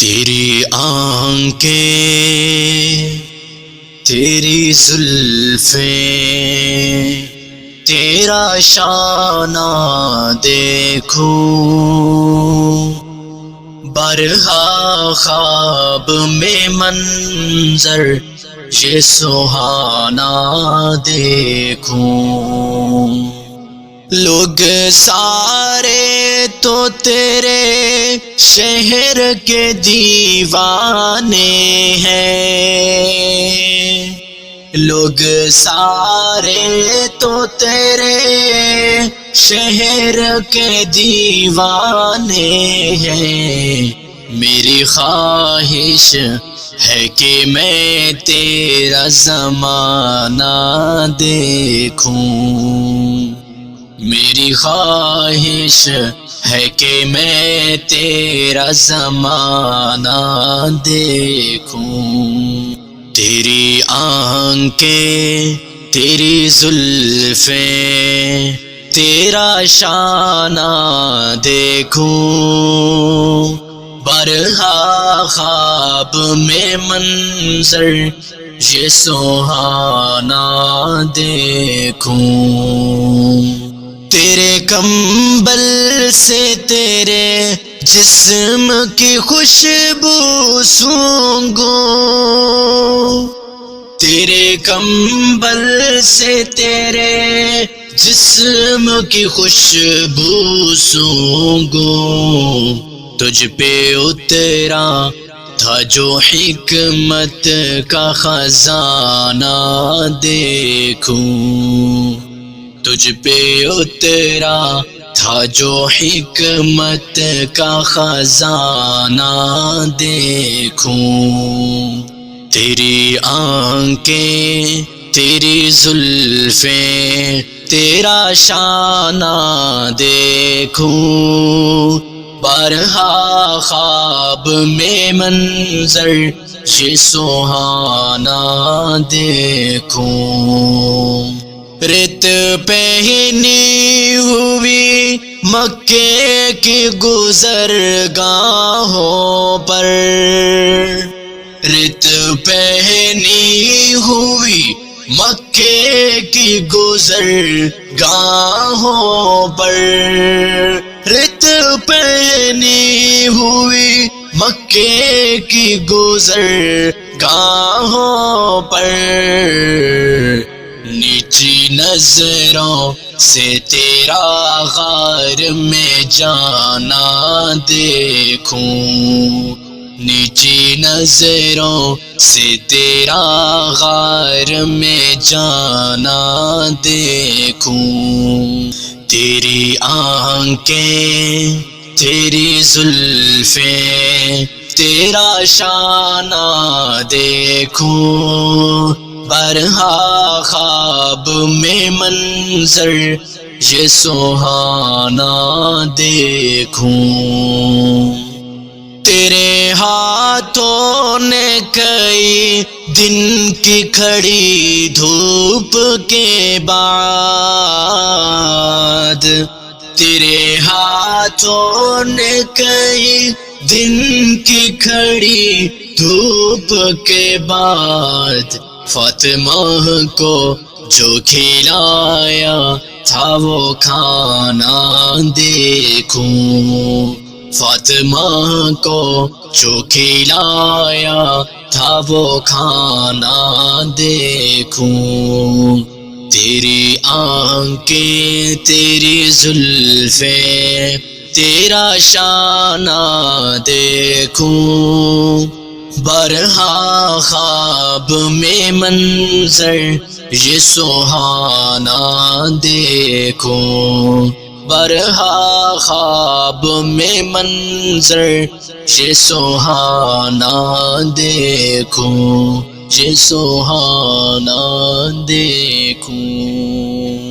تیری آنکھیں، تیری زلفیں، تیرا شانہ دیکھوں، برہا خواب میں منظر یہ سہانا دیکھوں۔ لوگ سارے تو تیرے شہر کے دیوانے ہیں، لوگ سارے تو تیرے شہر کے دیوانے ہیں۔ میری خواہش ہے کہ میں تیرا زمانہ دیکھوں، میری خواہش ہے کہ میں تیرا زمانہ دیکھوں۔ تیری آنکھیں، تیری زلفیں، تیرا شانہ دیکھوں، برہا خواب میں منظر یہ سہانا دیکھوں۔ تیرے کمبل سے تیرے جسم کی خوشبو سونگوں، تیرے کمبل سے تیرے جسم کی خوشبو سونگوں۔ تجھ پہ اترا تھا جو حکمت کا خزانہ دیکھوں، تجھ پہ اترا تھا جو حکمت کا خزانہ دیکھوں۔ تیری آنکھیں، تیری زلفیں، تیرا شانہ دیکھوں، برہا خواب میں منظر یہ سہانا دیکھوں۔ ریت پہنی ہوئی مکے کی گزرگاہوں پر، ریت پہنی ہوئی مکے کی گزرگاہوں پر، ریت پہنی ہوئی مکے کی گزرگاہوں پر، نیچی نظروں سے تیرا غار میں جانا دیکھوں، نیچی نظروں سے تیرا غار میں جانا دیکھوں۔ تیری آنکھیں، تیری زلفیں، تیرا شانہ دیکھوں، برہا خواب میں منظر یہ سہانا دیکھوں۔ تیرے ہاتھوں نے کئی دن کی کھڑی دھوپ کے بعد، تیرے ہاتھوں نے کئی دن کی کھڑی دھوپ کے بعد، فاطمہ کو جو کھلایا تھا وہ کھانا دیکھوں، فاطمہ کو جو کھلایا تھا وہ کھانا دیکھوں۔ تیری آنکھیں، تیری زلفیں، تیرا شانہ دیکھوں، برہا خواب میں منظر یہ سہانا دیکھوں، برہا خواب میں منظر یہ سہانا دیکھوں، یہ سہانا دیکھوں۔